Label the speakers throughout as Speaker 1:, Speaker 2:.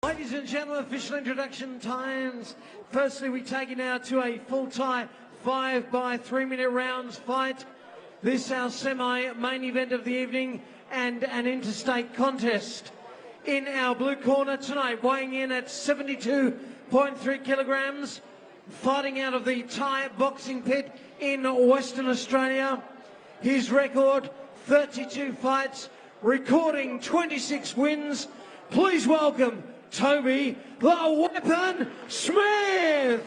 Speaker 1: Ladies and gentlemen, official introduction times. Firstly, we take you now to a full-tie 5 by 3 minute rounds fight. This our semi-main event of the evening and an interstate contest. In our blue corner tonight, weighing in at 72.3 kilograms, fighting out of the Thai boxing pit in Western Australia. His record, 32 fights, recording 26 wins. Please welcome Toby, the Weapon Smith.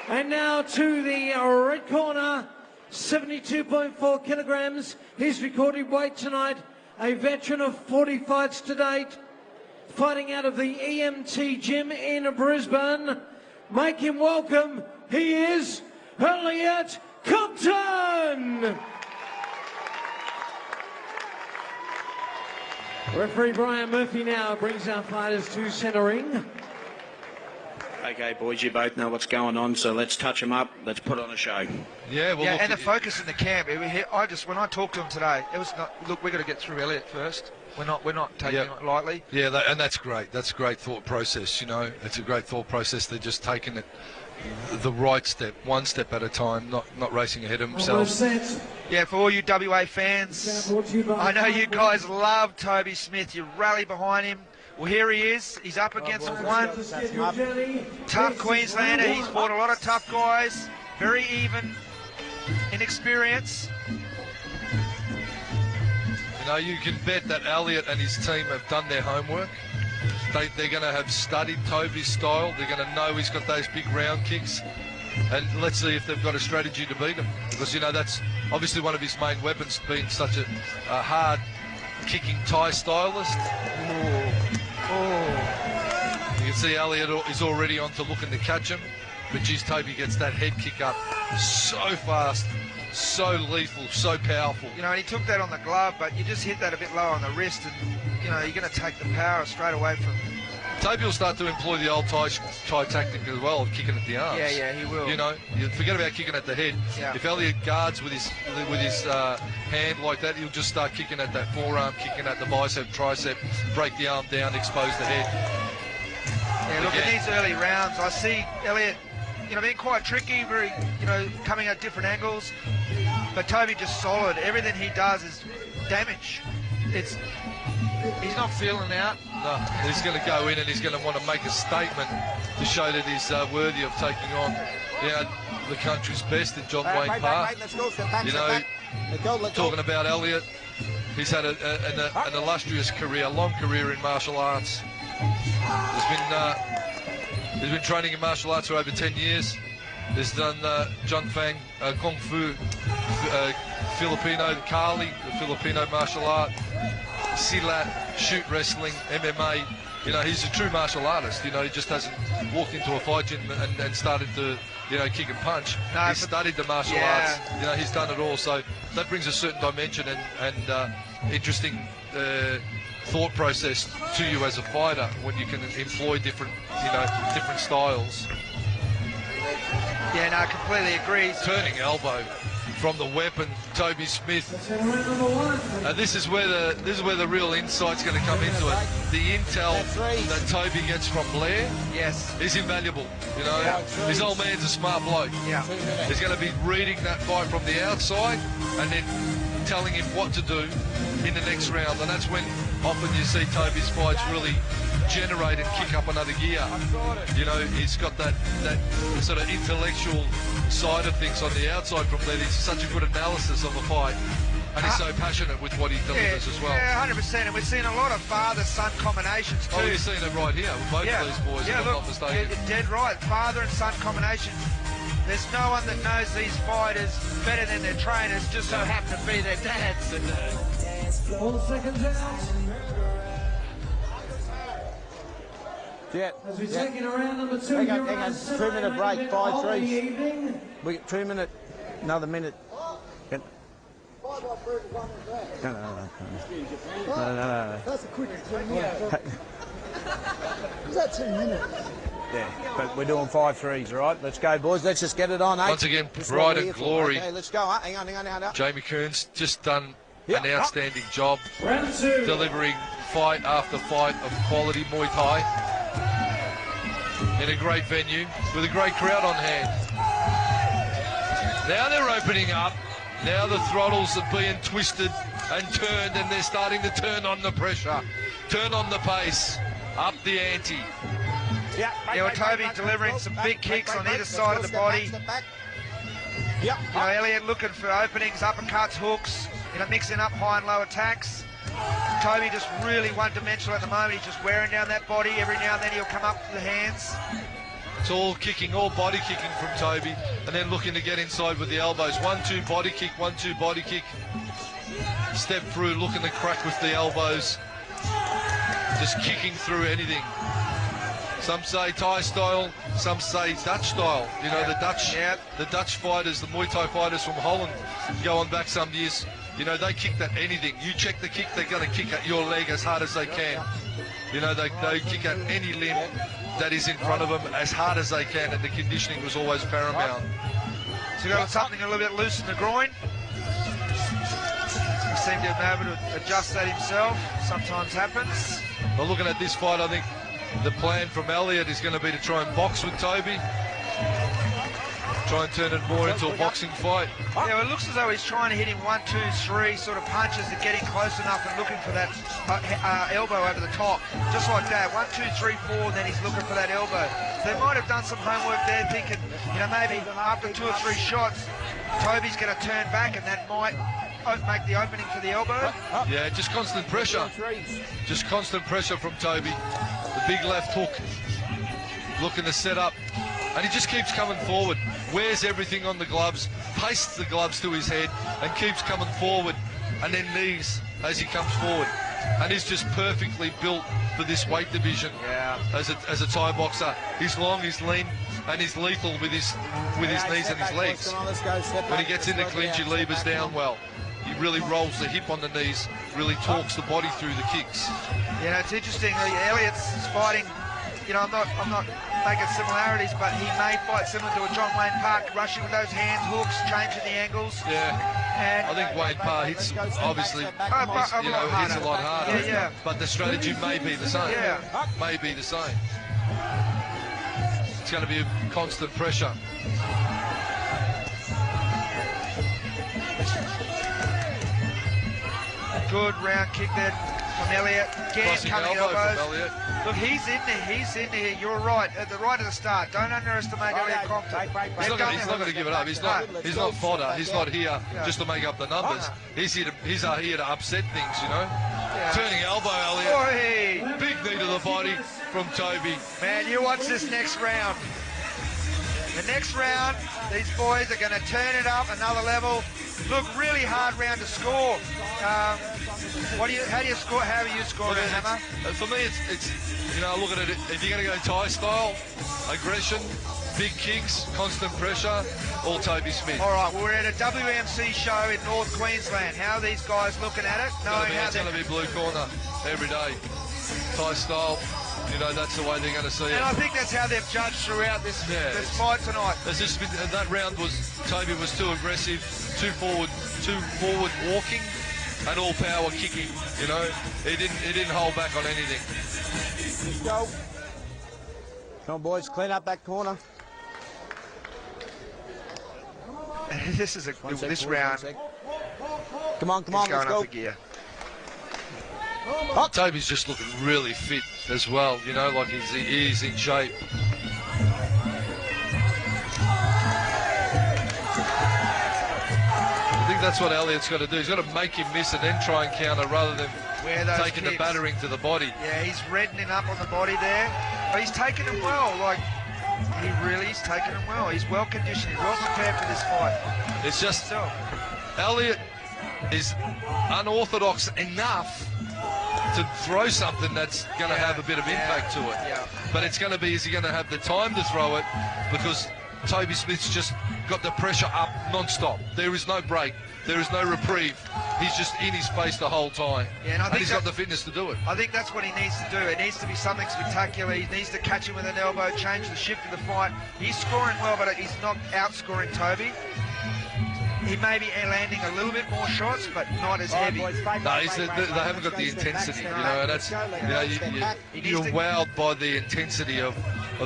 Speaker 1: And now to the red corner, 72.4 kilograms. His recorded weight tonight, a veteran of 40 fights to date, fighting out of the EMT gym in Brisbane. Make him welcome, he is Elliot Compton. Referee Brian Murphy now brings our fighters to centre ring.
Speaker 2: Okay, boys, you both know what's going on, so let's touch them up. Let's put on a show.
Speaker 3: Yeah, well,
Speaker 4: yeah, and the focus in the camp. When I talked to him today, it was not. Look, we've got to get through Elliot first. We're not taking it lightly.
Speaker 3: Yeah, and that's great. That's a great thought process. You know, it's a great thought process. They're just taking it the right step, one step at a time, not racing ahead of themselves.
Speaker 4: Yeah, for all you WA fans, I know you guys love Toby Smith. You rally behind him. Well, here he is. He's up against one tough Queenslander. He's fought a lot of tough guys. Very even in experience.
Speaker 3: You know, you can bet that Elliot and his team have done their homework. They're going to have studied Toby's style. They're going to know he's got those big round kicks. And let's see if they've got a strategy to beat him. Because, you know, that's obviously one of his main weapons, being such a hard kicking Thai stylist. You can see Elliot is already on to looking to catch him. But, geez, Toby gets that head kick up so fast, so lethal, so powerful.
Speaker 4: You know, and he took that on the glove, but you just hit that a bit low on the wrist, and, you know, you're going to take the power straight away from...
Speaker 3: Toby will start to employ the old Thai tactic as well of kicking at the arms.
Speaker 4: Yeah, he will.
Speaker 3: You know, you forget about kicking at the head.
Speaker 4: Yeah.
Speaker 3: If Elliot guards with his hand like that, he'll just start kicking at that forearm, kicking at the bicep, tricep, break the arm down, expose the head.
Speaker 4: Yeah, look, in these early rounds, I see Elliot, you know, being quite tricky, very, you know, coming at different angles. But Toby just solid. Everything he does is damage. He's not feeling out.
Speaker 3: No, he's going to go in and he's going to want to make a statement to show that he's worthy of taking on, you know, the country's best in John Wayne Park. You know, talking about Elliot, he's had an illustrious career, a long career in martial arts. He's been training in martial arts for over 10 years. He's done Jun Fang, Kung Fu, Filipino, Kali, the Filipino martial art, Silat, shoot wrestling, MMA. You know, he's a true martial artist. You know, he just hasn't walked into a fight gym and started to, you know, kick and punch. No, he studied the martial arts. You know, he's done it all. So that brings a certain dimension and interesting thought process to you as a fighter when you can employ different styles.
Speaker 4: Yeah, no, I completely agree.
Speaker 3: Turning elbow from the weapon, Toby Smith. This is where the real insight's going to come into it. The intel that Toby gets from Blair, is invaluable. You know, his old man's a smart bloke.
Speaker 4: Yeah,
Speaker 3: he's going to be reading that fight from the outside and then telling him what to do in the next round, and that's when often you see Toby's fights really generate and kick up another gear. You know, he's got that sort of intellectual side of things on the outside from that. He's such a good analysis of a fight, and he's so passionate with what he delivers as well.
Speaker 4: Yeah, 100%, and we've seen a lot of father-son combinations too.
Speaker 3: Oh, you've seen it right here with both of these boys, if I'm not mistaken.
Speaker 4: You're dead right, father and son combinations. There's no one that knows these fighters better than their trainers, just so happen to be their dads. And,
Speaker 1: 4 seconds out.
Speaker 5: Yeah.
Speaker 1: As we take in round number 2,
Speaker 5: hang on. 2 minute break, 5-3. We 2 minute, another minute. No.
Speaker 6: That's the quickest 2 minutes. Is that 2 minutes?
Speaker 5: Yeah, but we're doing 5-3s, all right? Let's go, boys. Let's just get it on, eh?
Speaker 3: Once again, pride and glory.
Speaker 5: Okay, let's go. Hang on.
Speaker 3: Jamie Kearns just done an outstanding job
Speaker 1: Round 2.
Speaker 3: delivering fight after fight of quality Muay Thai in a great venue with a great crowd on hand. Now they're opening up. Now the throttles are being twisted and turned, and they're starting to turn on the pressure, turn on the pace, up the ante.
Speaker 4: Toby delivering some big kicks on either side of the body. You know, Elliot looking for openings, uppercuts, hooks, mixing up high and low attacks. Toby just really one-dimensional at the moment. He's just wearing down that body. Every now and then he'll come up with the hands.
Speaker 3: It's all kicking, all body kicking from Toby, and then looking to get inside with the elbows. 1-2 body kick, 1-2 body kick. Step through, looking to crack with the elbows. Just kicking through anything. Some say Thai style, some say Dutch style. You know, the Dutch fighters, the Muay Thai fighters from Holland, going back some years, you know, they kick at anything. You check the kick, they're going to kick at your leg as hard as they can. You know, they kick at any limb that is in front of them as hard as they can, and the conditioning was always paramount.
Speaker 4: So got something a little bit loose in the groin. He seemed to have been able to adjust that himself. Sometimes happens.
Speaker 3: Well, looking at this fight, I think the plan from Elliot is going to be to try and box with Toby. Try and turn it more into a boxing fight.
Speaker 4: Yeah, well, it looks as though he's trying to hit him 1, 2, 3 sort of punches and getting close enough and looking for that elbow over the top. Just like that, 1, 2, 3, 4, and then he's looking for that elbow. So they might have done some homework there thinking, maybe after 2 or 3 shots, Toby's going to turn back and that might make the opening for the elbow.
Speaker 3: Yeah, just constant pressure. Just constant pressure from Toby. The big left hook, looking to set up. And he just keeps coming forward, wears everything on the gloves, pastes the gloves to his head, and keeps coming forward, and then knees as he comes forward. And he's just perfectly built for this weight division.
Speaker 4: Yeah.
Speaker 3: As a Thai boxer, he's long, he's lean, and he's lethal with his knees and his legs. When he gets in the clinch, he levers down well. He really rolls the hip on the knees, really talks the body through the kicks.
Speaker 4: Yeah, it's interesting. Elliot's fighting. I'm not making similarities, but he may fight similar to a John Wayne Park, rushing with those hands, hooks, changing the angles.
Speaker 3: Yeah,
Speaker 4: and
Speaker 3: I think Wayne Park hits, obviously, hits a lot harder.
Speaker 4: Yeah.
Speaker 3: But the strategy may be the same.
Speaker 4: Yeah.
Speaker 3: May be the same. It's going to be constant pressure.
Speaker 4: Good round kick there from Elliot. Again, coming elbows. Look, he's in there. You're right. At the start. Don't underestimate Elliot Compton.
Speaker 3: He's not going to give it up. He's not fodder. He's not here just to make up the numbers. He's here to upset things, Yeah. Turning elbow, Elliot.
Speaker 4: Boy.
Speaker 3: Big knee to the body from Toby.
Speaker 4: Man, you watch this next round. The next round, these boys are going to turn it up another level. Look, really hard round to score. How do you score? How are you scoring, Hammer?
Speaker 3: For me, it's look at it. If you're going to go Thai style, aggression, big kicks, constant pressure, all Toby Smith.
Speaker 4: All right, we're at a WMC show in North Queensland. How are these guys looking at it?
Speaker 3: It's going to be blue corner every day. Thai style. That's the way they're going to see it.
Speaker 4: And I think that's how they've judged throughout this fight tonight.
Speaker 3: There's just been, that round Toby was too aggressive, too forward walking, and all power kicking. He didn't hold back on anything.
Speaker 5: Let's go. Come on, boys, clean up that corner.
Speaker 4: This round.
Speaker 5: Come on,
Speaker 4: He's
Speaker 5: let's
Speaker 4: going
Speaker 5: go.
Speaker 4: up a gear.
Speaker 3: Toby's just looking really fit as well, you know, like he's in shape. I think that's what Elliot's got to do. He's got to make him miss and then try and counter rather than taking the battering to the body.
Speaker 4: Yeah, he's reddening up on the body there, but he's taking him well. Like, he's taking him well. He's well conditioned. He's well prepared for this fight.
Speaker 3: It's just Elliot is unorthodox enough to throw something that's going to have a bit of impact to it.
Speaker 4: Yeah.
Speaker 3: But it's going to be, is he going to have the time to throw it? Because Toby Smith's just got the pressure up non-stop. There is no break. There is no reprieve. He's just in his face the whole time. Yeah, and I think he's got the fitness to do it.
Speaker 4: I think that's what he needs to do. It needs to be something spectacular. He needs to catch him with an elbow, change the shift of the fight. He's scoring well, but he's not outscoring Toby. He may be landing a little bit more shots, but not as heavy.
Speaker 3: No, they haven't got the intensity, you know, and that's, you know, you're wowed by the intensity of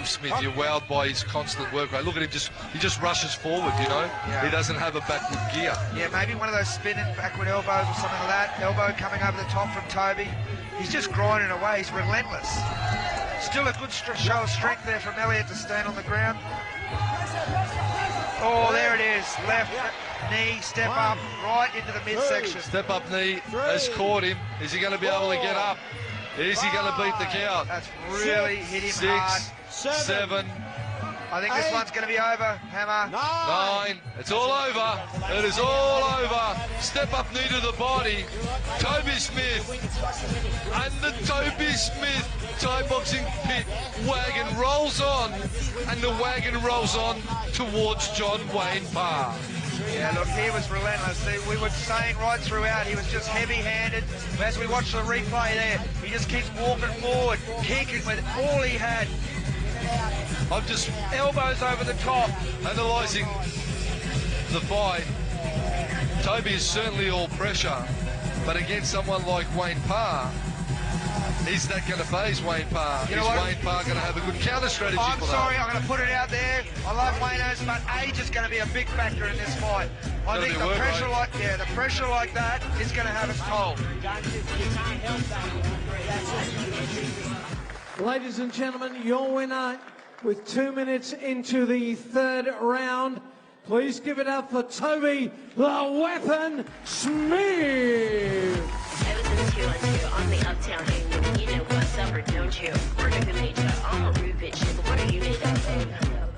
Speaker 3: Smith. You're wowed by his constant work rate. Look at him, he just rushes forward, you know. Yeah. He doesn't have a backward gear.
Speaker 4: Yeah, maybe one of those spinning backward elbows or something like that. Elbow coming over the top from Toby. He's just grinding away. He's relentless. Still a good show of strength there from Elliot to stand on the ground. Oh, there it is. Left knee, step up, right into the midsection.
Speaker 3: Step up knee has caught him. Is he going to be able to get up? Is he going to beat the count?
Speaker 4: That's really hit him hard.
Speaker 3: 6, 7.
Speaker 4: I think this one's going to be over, Hammer.
Speaker 3: 9. It's all over. It is all over. Step up knee to the body. Toby Smith and the Toby Smith Thai boxing pit wagon rolls on, and the wagon rolls on towards John Wayne Parr.
Speaker 4: Yeah, look, he was relentless. We were saying right throughout, he was just heavy-handed. As we watch the replay there, he just keeps walking forward, kicking with all he had.
Speaker 3: I'm just
Speaker 4: elbows over the top.
Speaker 3: Analysing the fight. Toby is certainly all pressure, but against someone like Wayne Parr, is that going to phase Wayne Parr? Is Wayne Parr going to have a good counter strategy
Speaker 4: I'm
Speaker 3: for
Speaker 4: sorry,
Speaker 3: that?
Speaker 4: I'm going to put it out there. I love Wayno's, but age is going to be a big factor in this fight. I think the pressure like that is going to have its toll.
Speaker 1: Ladies and gentlemen, your winner with 2 minutes into the third round. Please give it up for Toby the Weapon Smith.
Speaker 7: On the uptown, you know what's up or don't you? We're gonna make you all a rude bitch. What are you made